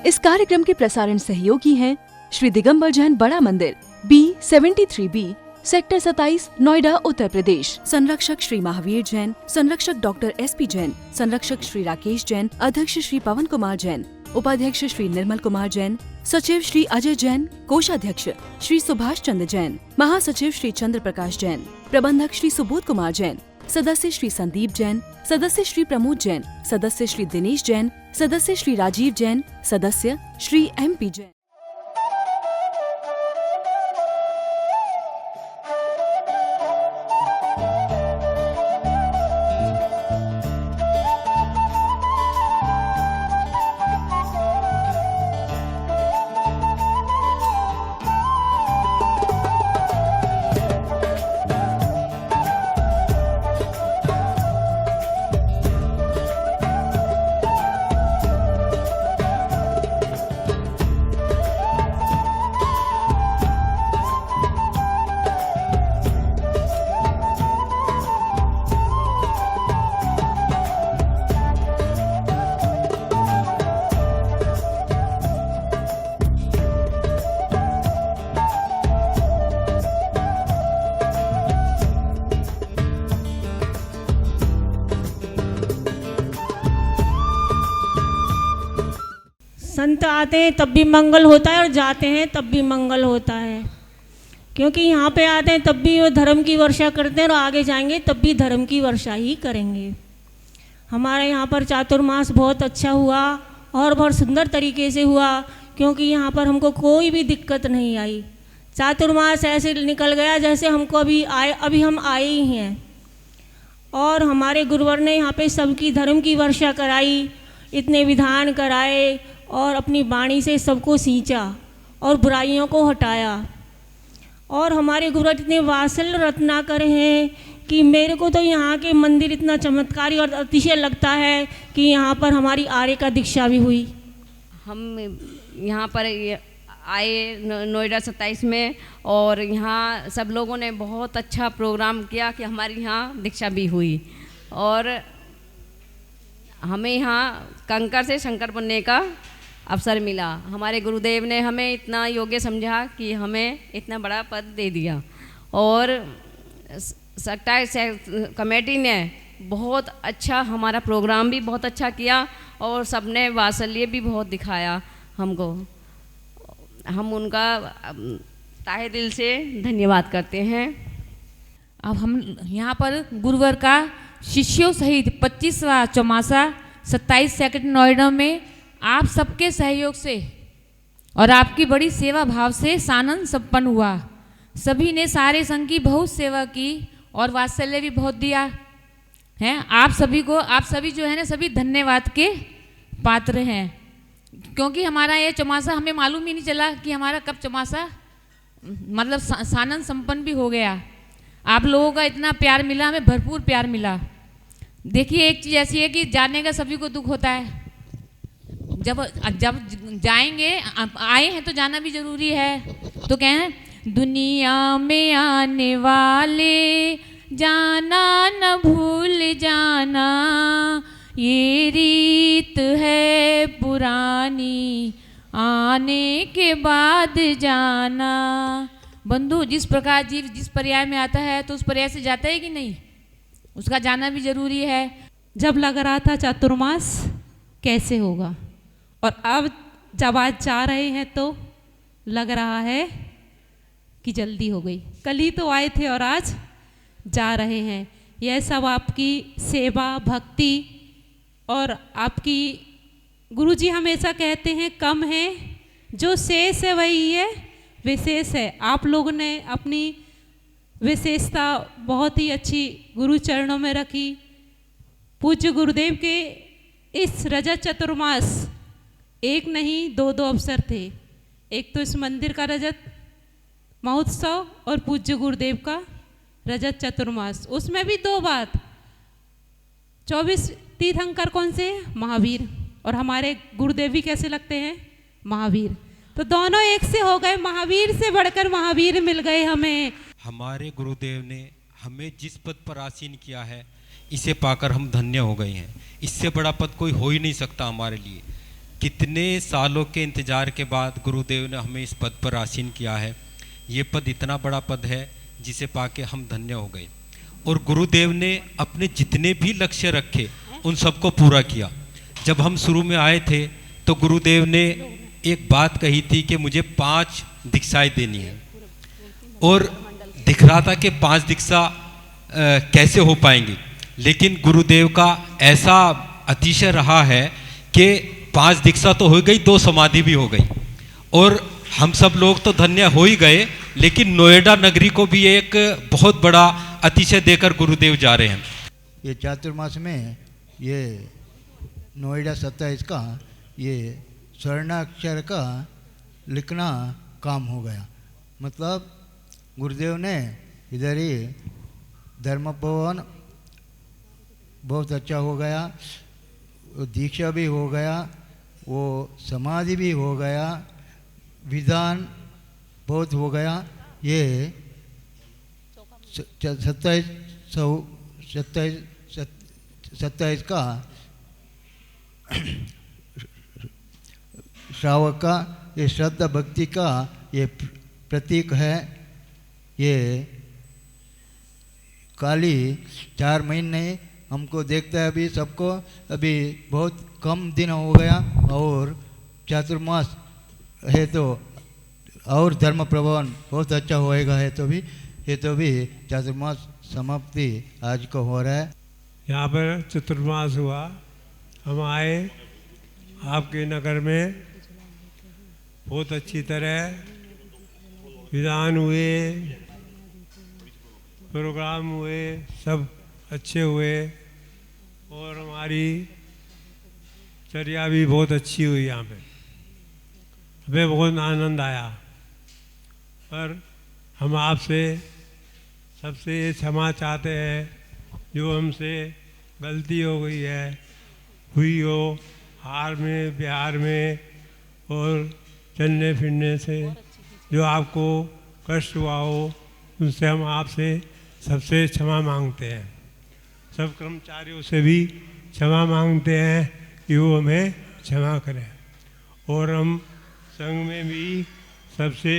इस कार्यक्रम के प्रसारण सहयोगी हैं श्री दिगंबर जैन बड़ा मंदिर, B73B, सेक्टर 27, नोएडा, उत्तर प्रदेश। संरक्षक श्री महावीर जैन, संरक्षक डॉक्टर SP जैन, संरक्षक श्री राकेश जैन, अध्यक्ष श्री पवन कुमार जैन, उपाध्यक्ष श्री निर्मल कुमार जैन, सचिव श्री अजय जैन, कोषाध्यक्ष श्री सुभाष चंद्र जैन, महासचिव श्री चंद्र प्रकाश जैन, प्रबंधक श्री सुबोध कुमार जैन, सदस्य श्री संदीप जैन, सदस्य श्री प्रमोद जैन, सदस्य श्री दिनेश जैन, सदस्य श्री राजीव जैन, सदस्य श्री MP जैन। संत आते हैं तब भी मंगल होता है और जाते हैं तब भी मंगल होता है, क्योंकि यहाँ पे आते हैं तब भी वो धर्म की वर्षा करते हैं और आगे जाएंगे तब भी धर्म की वर्षा ही करेंगे। हमारे यहाँ पर चातुर्मास बहुत अच्छा हुआ और बहुत सुंदर तरीके से हुआ, क्योंकि यहाँ पर हमको कोई भी दिक्कत नहीं आई। चातुर्मास ऐसे निकल गया जैसे हमको अभी हम आए ही हैं। और हमारे गुरुवर ने यहाँ पे सबकी धर्म की वर्षा कराई, इतने विधान कराए और अपनी वाणी से सबको सींचा और बुराइयों को हटाया। और हमारे गुरुवर इतने वात्सल्य रत्नाकर हैं कि मेरे को तो यहाँ के मंदिर इतना चमत्कारी और अतिशय लगता है कि यहाँ पर हमारी आर्य का दीक्षा भी हुई। हम यहाँ पर आए नोएडा 27 में, और यहाँ सब लोगों ने बहुत अच्छा प्रोग्राम किया कि हमारी यहाँ दीक्षा भी हुई। और हमें यहाँ कंकर से शंकर बनने का अवसर मिला। हमारे गुरुदेव ने हमें इतना योग्य समझा कि हमें इतना बड़ा पद दे दिया। और सेक्टर कमेटी ने बहुत अच्छा, हमारा प्रोग्राम भी बहुत अच्छा किया और सबने वात्सल्य भी बहुत दिखाया हमको। हम उनका तहे दिल से धन्यवाद करते हैं। अब हम यहाँ पर गुरुवर का शिष्यों सहित 25वां चौमासा 27 सेक्टर नोएडा में आप सबके सहयोग से और आपकी बड़ी सेवा भाव से सानंद संपन्न हुआ। सभी ने सारे संघ की बहुत सेवा की और वात्सल्य भी बहुत दिया है। आप सभी जो है ना, सभी धन्यवाद के पात्र हैं, क्योंकि हमारा ये चौमासा हमें मालूम ही नहीं चला कि हमारा कब चौमासा मतलब सानंद संपन्न भी हो गया। आप लोगों का इतना प्यार मिला, हमें भरपूर प्यार मिला। देखिए, एक चीज़ ऐसी है कि जाने का सभी को दुख होता है। जब जाएंगे, आए हैं तो जाना भी जरूरी है। तो कहें, दुनिया में आने वाले जाना न भूल जाना, ये रीत है पुरानी, आने के बाद जाना। बंधु, जिस प्रकार जीव जिस पर्याय में आता है तो उस पर्याय से जाता है कि नहीं, उसका जाना भी जरूरी है। जब लग रहा था चातुर्मास कैसे होगा, और अब जब आज जा रहे हैं तो लग रहा है कि जल्दी हो गई। कल ही तो आए थे और आज जा रहे हैं। यह सब आपकी सेवा, भक्ति और आपकी, गुरुजी हमेशा कहते हैं कम है जो शेष है वही है विशेष है। आप लोगों ने अपनी विशेषता बहुत ही अच्छी गुरु चरणों में रखी। पूज्य गुरुदेव के इस रजत चतुर्मास एक नहीं दो अवसर थे। एक तो इस मंदिर का रजत महोत्सव और पूज्य गुरुदेव का रजत चतुर्मास, उसमें भी 2 बात। 24 तीर्थंकर कौन से हैं? महावीर। और हमारे गुरुदेव भी कैसे लगते हैं? महावीर। तो दोनों एक से हो गए, महावीर से बढ़कर महावीर मिल गए हमें। हमारे गुरुदेव ने हमें जिस पद पर आसीन किया है, इसे पाकर हम धन्य हो गए हैं। इससे बड़ा पद कोई हो ही नहीं सकता हमारे लिए। कितने सालों के इंतजार के बाद गुरुदेव ने हमें इस पद पर आसीन किया है। ये पद इतना बड़ा पद है जिसे पाके हम धन्य हो गए। और गुरुदेव ने अपने जितने भी लक्ष्य रखे उन सबको पूरा किया। जब हम शुरू में आए थे तो गुरुदेव ने एक बात कही थी कि मुझे 5 दीक्षाएं देनी है, और दिख रहा था कि 5 दीक्षा कैसे हो पाएंगी, लेकिन गुरुदेव का ऐसा अतिशय रहा है कि 5 दीक्षा तो हो गई, 2 समाधि भी हो गई, और हम सब लोग तो धन्य हो ही गए, लेकिन नोएडा नगरी को भी एक बहुत बड़ा अतिशय देकर गुरुदेव जा रहे हैं। ये चातुर्मास में ये नोएडा 27 का ये स्वर्णाक्षर का लिखना काम हो गया। मतलब गुरुदेव ने इधर ही धर्म भवन बहुत अच्छा हो गया, दीक्षा भी हो गया, वो समाधि भी हो गया, विधान बहुत हो गया। ये 27 का श्रावक का ये श्रद्धा भक्ति का ये प्रतीक है। ये काली 4 महीने हमको देखता है, अभी सबको अभी बहुत कम दिन हो गया, और चातुर्मास है तो और धर्म प्रभावन बहुत अच्छा होएगा है, तो भी ये तो भी चातुर्मास समाप्ति आज को हो रहा है। यहाँ पर चतुर्मास हुआ, हम आए आपके नगर में, बहुत अच्छी तरह विधान हुए, प्रोग्राम हुए, सब अच्छे हुए, और हमारी चर्या भी बहुत अच्छी हुई। यहाँ पे हमें बहुत आनंद आया। पर हम आपसे सबसे ये क्षमा चाहते हैं, जो हमसे गलती हो गई है, हुई हो हार में बिहार में और चलने फिरने से जो आपको कष्ट हुआ हो, उनसे हम आपसे सबसे क्षमा मांगते हैं। सब कर्मचारियों से भी क्षमा मांगते हैं कि वो हमें क्षमा करें, और हम संघ में भी सबसे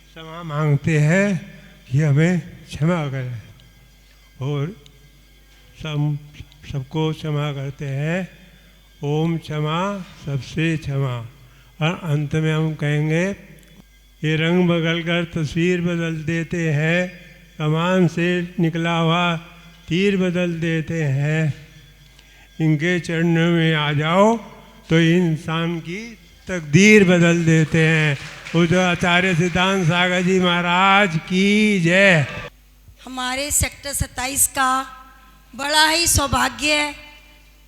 क्षमा मांगते हैं कि हमें क्षमा करें, और सबको क्षमा करते हैं। ओम क्षमा सबसे क्षमा। और अंत में हम कहेंगे, ये रंग बदल कर तस्वीर बदल देते हैं, कमान से निकला हुआ तीर बदल देते हैं, इनके चरणों में आ जाओ तो इंसान की तकदीर बदल देते हैं। उधर आचार्य सिद्धांत सागर जी महाराज की जय। हमारे सेक्टर 27 का बड़ा ही सौभाग्य है,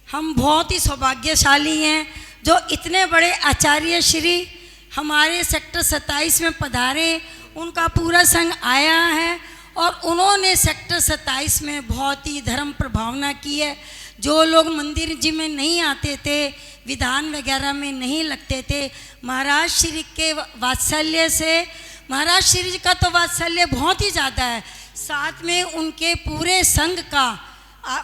हम बहुत ही सौभाग्यशाली हैं जो इतने बड़े आचार्य श्री हमारे सेक्टर 27 में पधारे। उनका पूरा संघ आया है और उन्होंने सेक्टर 27 में बहुत ही धर्म प्रभावना की है। जो लोग मंदिर जी में नहीं आते थे, विधान वगैरह में नहीं लगते थे, महाराज श्री के वात्सल्य से, महाराज श्री जी का तो वात्सल्य बहुत ही ज़्यादा है, साथ में उनके पूरे संघ का,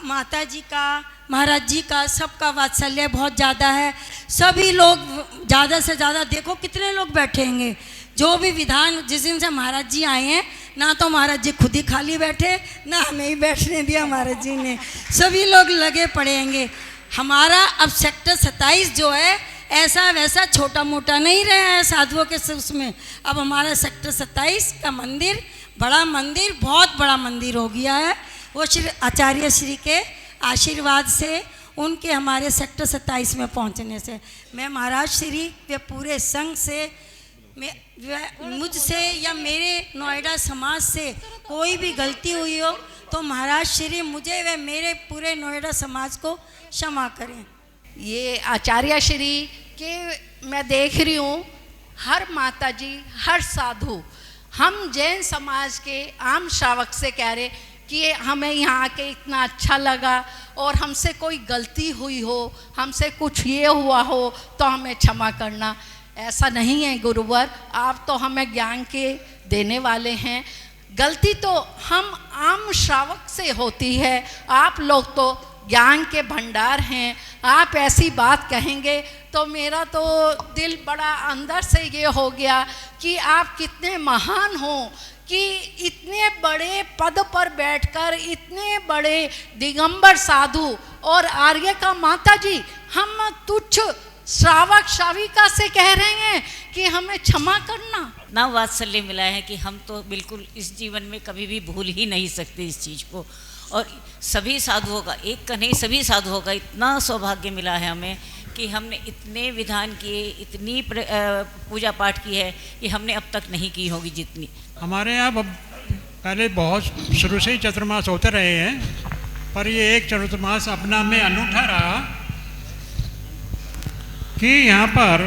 माता जी का, महाराज जी का, सबका वात्सल्य बहुत ज़्यादा है। सभी लोग ज़्यादा से ज़्यादा, देखो कितने लोग बैठेंगे, जो भी विधान जिस दिन से महाराज जी आए हैं, ना तो महाराज जी खुद ही खाली बैठे, ना हमें ही बैठने दिया महाराज जी ने, सभी लोग लगे पड़ेंगे। हमारा अब सेक्टर 27 जो है ऐसा वैसा छोटा मोटा नहीं रहा है साधुओं के उसमें, अब हमारा सेक्टर 27 का मंदिर, बड़ा मंदिर, बहुत बड़ा मंदिर हो गया है। वो श्री आचार्य श्री के आशीर्वाद से, उनके हमारे सेक्टर 27 में पहुंचने से, मैं महाराज श्री वे पूरे संघ से, मुझसे या मेरे नोएडा समाज से कोई भी गलती हुई हो तो महाराज श्री मुझे व मेरे पूरे नोएडा समाज को क्षमा करें। ये आचार्य श्री के मैं देख रही हूँ, हर माता जी, हर साधु, हम जैन समाज के आम श्रावक से कह रहे कि हमें यहाँ आके इतना अच्छा लगा, और हमसे कोई गलती हुई हो, हमसे कुछ ये हुआ हो तो हमें क्षमा करना। ऐसा नहीं है गुरुवर, आप तो हमें ज्ञान के देने वाले हैं। गलती तो हम आम श्रावक से होती है, आप लोग तो ज्ञान के भंडार हैं। आप ऐसी बात कहेंगे तो मेरा तो दिल बड़ा अंदर से ये हो गया कि आप कितने महान हो कि इतने बड़े पद पर बैठकर इतने बड़े दिगंबर साधु और आर्य का माता जी हम तुच्छ श्रावक श्राविका से कह रहे हैं कि हमें क्षमा करना। ना वात्सल्य मिला है कि हम तो बिल्कुल इस जीवन में कभी भी भूल ही नहीं सकते इस चीज़ को। और सभी साधुओं का, एक का नहीं सभी साधुओं का इतना सौभाग्य मिला है हमें कि हमने इतने विधान किए, इतनी पूजा पाठ की है कि हमने अब तक नहीं की होगी जितनी। हमारे यहाँ पहले बहुत शुरू से ही चतुर्मास होते रहे हैं, पर ये एक चतुर्मास अपना में अनूठा रहा कि यहाँ पर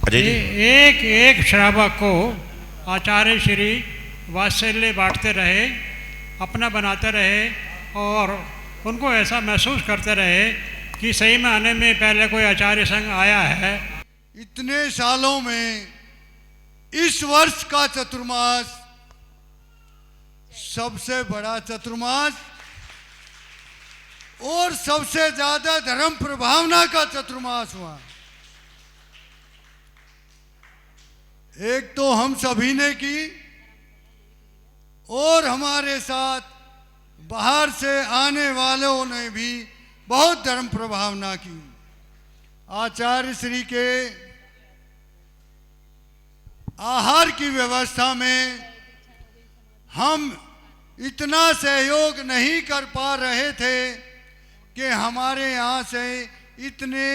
एक एक श्रावक को आचार्य श्री वात्सल्य बांटते रहे, अपना बनाते रहे और उनको ऐसा महसूस करते रहे कि सही मायने में पहले कोई आचार्य संघ आया है। इतने सालों में इस वर्ष का चतुर्मास सबसे बड़ा चतुर्मास और सबसे ज्यादा धर्म प्रभावना का चतुर्मास हुआ। एक तो हम सभी ने की और हमारे साथ बाहर से आने वालों ने भी बहुत धर्म प्रभावना की। आचार्य श्री के आहार की व्यवस्था में हम इतना सहयोग नहीं कर पा रहे थे कि हमारे यहाँ से इतने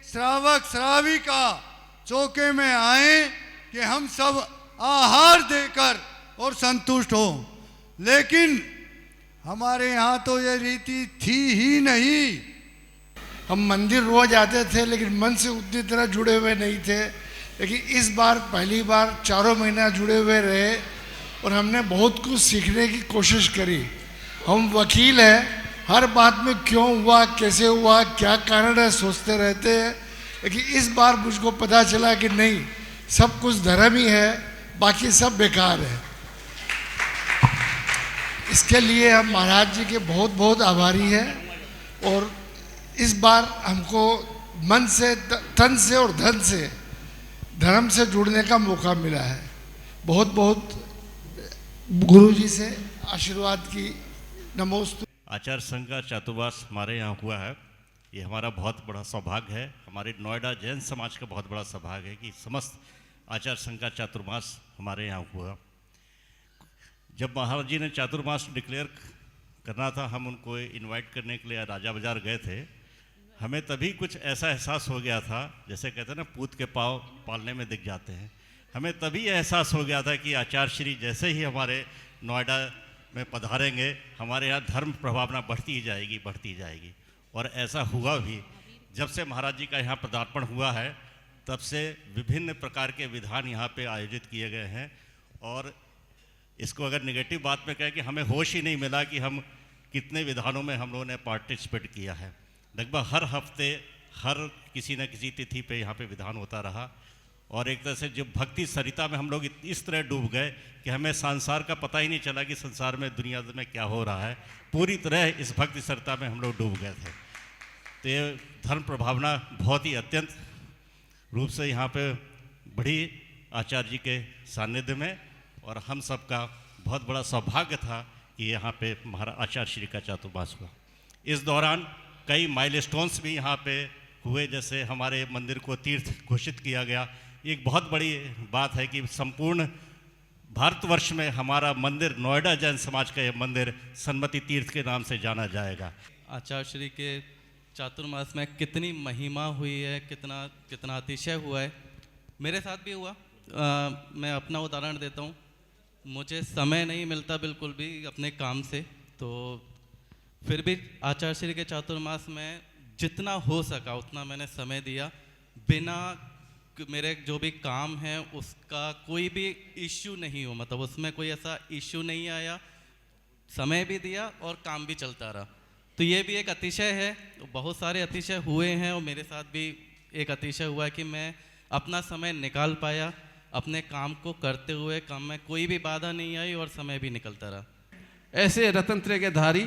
श्रावक श्राविका चौके में आए कि हम सब आहार देकर और संतुष्ट हो। लेकिन हमारे यहाँ तो ये रीति थी ही नहीं। हम मंदिर रोज आते थे लेकिन मन से उतनी तरह जुड़े हुए नहीं थे, लेकिन इस बार पहली बार 4 महीना जुड़े हुए रहे और हमने बहुत कुछ सीखने की कोशिश करी। हम वकील हैं, हर बात में क्यों हुआ, कैसे हुआ, क्या कारण है सोचते रहते हैं, लेकिन इस बार मुझको पता चला कि नहीं, सब कुछ धर्म ही है, बाकी सब बेकार है। इसके लिए हम महाराज जी के बहुत बहुत आभारी हैं और इस बार हमको मन से, तन से और धन से धर्म से जुड़ने का मौका मिला है। बहुत बहुत गुरु जी से आशीर्वाद की नमोस्तु। आचार्य संघ का चतुर्मास हमारे यहाँ हुआ है, ये हमारा बहुत बड़ा सौभाग्य है। हमारे नोएडा जैन समाज का बहुत बड़ा सौभाग्य है कि समस्त आचार्य संघ का चतुर्मास हमारे यहाँ हुआ। जब महाराज जी ने चातुर्मास डिक्लेयर करना था, हम उनको इनवाइट करने के लिए राजा बाजार गए थे। हमें तभी कुछ ऐसा एहसास हो गया था, जैसे कहते हैं ना, पूत के पाँव पालने में दिख जाते हैं। हमें तभी एहसास हो गया था कि आचार्य श्री जैसे ही हमारे नोएडा में पधारेंगे, हमारे यहाँ धर्म प्रभावना बढ़ती ही जाएगी, बढ़ती जाएगी। और ऐसा हुआ भी। जब से महाराज जी का यहाँ पदार्पण हुआ है, तब से विभिन्न प्रकार के विधान यहाँ पे आयोजित किए गए हैं। और इसको अगर नेगेटिव बात में कहें कि हमें होश ही नहीं मिला कि हम कितने विधानों में हम लोगों ने पार्टिसिपेट किया है। लगभग हर हफ्ते, हर किसी न किसी तिथि पे यहाँ पे विधान होता रहा। और एक तरह से जो भक्ति सरिता में हम लोग इस तरह डूब गए कि हमें संसार का पता ही नहीं चला कि संसार में, दुनिया में क्या हो रहा है। पूरी तरह इस भक्ति सरिता में हम लोग डूब गए थे। तो ये धर्म प्रभावना बहुत ही अत्यंत रूप से यहाँ पे बढ़ी आचार्य जी के सानिध्य में। और हम सबका बहुत बड़ा सौभाग्य था कि यहाँ पे महाराज आचार्य श्री का चातुर्मास हुआ। इस दौरान कई माइलस्टोन्स भी यहाँ पे हुए, जैसे हमारे मंदिर को तीर्थ घोषित किया गया। एक बहुत बड़ी बात है कि संपूर्ण भारतवर्ष में हमारा मंदिर, नोएडा जैन समाज का यह मंदिर सन्मति तीर्थ के नाम से जाना जाएगा। आचार्य श्री के चातुर्मास में कितनी महिमा हुई है, कितना अतिशय हुआ है। मेरे साथ भी हुआ। मैं अपना उदाहरण देता हूँ। मुझे समय नहीं मिलता बिल्कुल भी अपने काम से, तो फिर भी आचार्य श्री के चातुर्मास में जितना हो सका उतना मैंने समय दिया। बिना मेरे जो भी काम है उसका कोई भी इश्यू नहीं हो, मतलब उसमें कोई ऐसा इश्यू नहीं आया। समय भी दिया और काम भी चलता रहा। तो ये भी एक अतिशय है। बहुत सारे अतिशय हुए हैं और मेरे साथ भी एक अतिशय हुआ है कि मैं अपना समय निकाल पाया। अपने काम को करते हुए काम में कोई भी बाधा नहीं आई और समय भी निकलता रहा। ऐसे रत्न त्रय के धारी,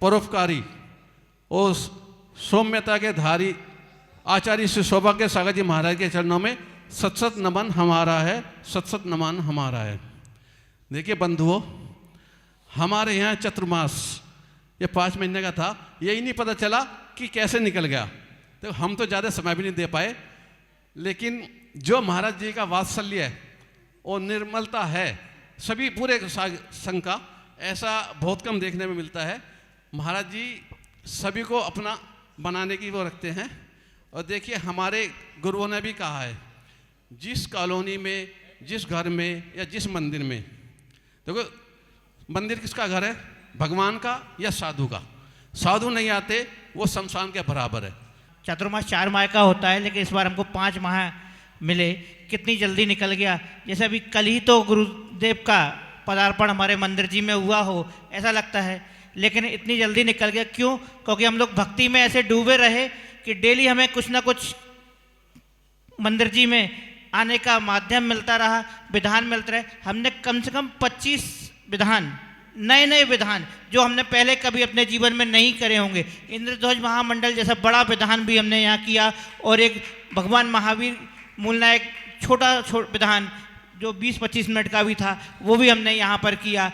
परोपकारी और सौम्यता के धारी आचार्य श्री सौभाग्य सागर जी महाराज के चरणों में सत सत नमन हमारा है, सत सत नमन हमारा है। देखिए बंधुओं, हमारे यहाँ चतुर्मास ये 5 महीने का था, यही नहीं पता चला कि कैसे निकल गया। तो हम तो ज़्यादा समय भी नहीं दे पाए, लेकिन जो महाराज जी का वात्सल्य है और निर्मलता है सभी पूरे संघ का, ऐसा बहुत कम देखने में मिलता है। महाराज जी सभी को अपना बनाने की वो रखते हैं। और देखिए हमारे गुरुओं ने भी कहा है, जिस कॉलोनी में, जिस घर में या जिस मंदिर में, देखो मंदिर किसका घर है? भगवान का या साधु का। साधु नहीं आते वो शमशान के बराबर है। चतुर्मास 4 माह का होता है, लेकिन इस बार हमको 5 माह मिले, कितनी जल्दी निकल गया। जैसे अभी कल ही तो गुरुदेव का पदार्पण हमारे मंदिर जी में हुआ हो ऐसा लगता है, लेकिन इतनी जल्दी निकल गया। क्यों? क्योंकि हम लोग भक्ति में ऐसे डूबे रहे कि डेली हमें कुछ ना कुछ मंदिर जी में आने का माध्यम मिलता रहा, विधान मिलते रहे। हमने कम से कम 25 विधान, नए नए विधान जो हमने पहले कभी अपने जीवन में नहीं करे होंगे। इंद्रध्वज महामंडल जैसा बड़ा विधान भी हमने यहाँ किया, और एक भगवान महावीर मूलनायक छोटा विधान जो 20-25 मिनट का भी था, वो भी हमने यहाँ पर किया।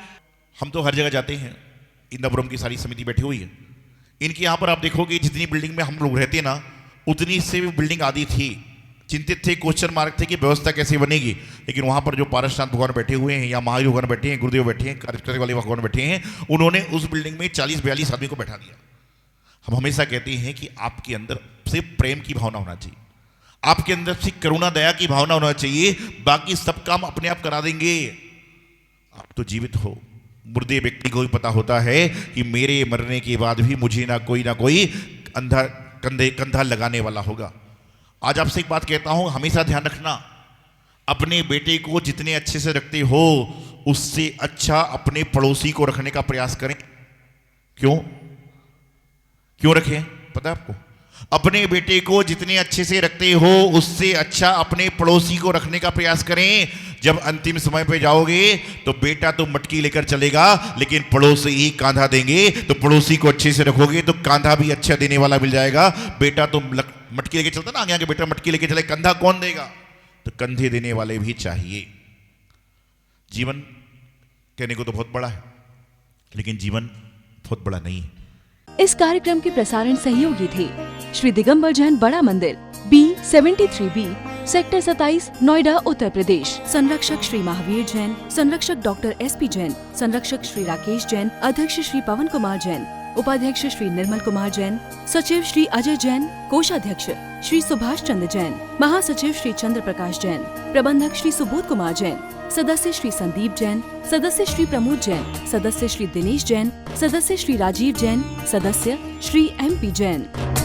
हम तो हर जगह जाते हैं, इंद्रपुरम की सारी समिति बैठी हुई है। इनके यहाँ पर आप देखोगे जितनी बिल्डिंग में हम लोग रहते ना, उतनी से भी बिल्डिंग आदि थी। चिंतित थे, क्वेश्चन मार्क थे कि व्यवस्था कैसे बनेगी, लेकिन वहाँ पर जो पारसनाथ भगवान बैठे हुए हैं या महावीर भगवान बैठे हैं, गुरुदेव बैठे हैं, कार्यक्रम वाले भगवान बैठे हैं, उन्होंने उस बिल्डिंग में 40-42 आदमी को बैठा दिया। हम हमेशा कहते हैं कि आपके अंदर सिर्फ प्रेम की भावना होना चाहिए, आपके अंदर से करुणा दया की भावना होना चाहिए, बाकी सब काम अपने आप करा देंगे। आप तो जीवित हो, मुर्दे व्यक्ति को भी पता होता है कि मेरे मरने के बाद भी मुझे ना कोई कंधा लगाने वाला होगा। आज आपसे एक बात कहता हूं, हमेशा ध्यान रखना, अपने बेटे को जितने अच्छे से रखते हो उससे अच्छा अपने पड़ोसी को रखने का प्रयास करें। क्यों रखें पता है आपको? अपने बेटे को जितने अच्छे से रखते हो उससे अच्छा अपने पड़ोसी को रखने का प्रयास करें। जब अंतिम समय पे जाओगे तो बेटा तो मटकी लेकर चलेगा, लेकिन पड़ोसी ही कांधा देंगे। तो पड़ोसी को अच्छे से रखोगे तो कांधा भी अच्छा देने वाला मिल जाएगा। बेटा तो मटकी लेके चलता ना, आगे आगे बेटा मटकी लेके चले, कंधा कौन देगा? तो कंधे देने वाले भी चाहिए। जीवन कहने को तो बहुत बड़ा है, लेकिन जीवन बहुत बड़ा नहीं है। इस कार्यक्रम के प्रसारण सहयोगी थे श्री दिगंबर जैन बड़ा मंदिर, B73B, सेक्टर 27, नोएडा, उत्तर प्रदेश। संरक्षक श्री महावीर जैन, संरक्षक डॉक्टर SP जैन, संरक्षक श्री राकेश जैन, अध्यक्ष श्री पवन कुमार जैन, उपाध्यक्ष श्री निर्मल कुमार जैन, सचिव श्री अजय जैन, कोषाध्यक्ष श्री सुभाष चंद्र जैन, महासचिव श्री चंद्र प्रकाश जैन, प्रबंधक श्री सुबोध कुमार जैन, सदस्य श्री संदीप जैन, सदस्य श्री प्रमोद जैन, सदस्य श्री दिनेश जैन, सदस्य श्री राजीव जैन, सदस्य श्री MP जैन।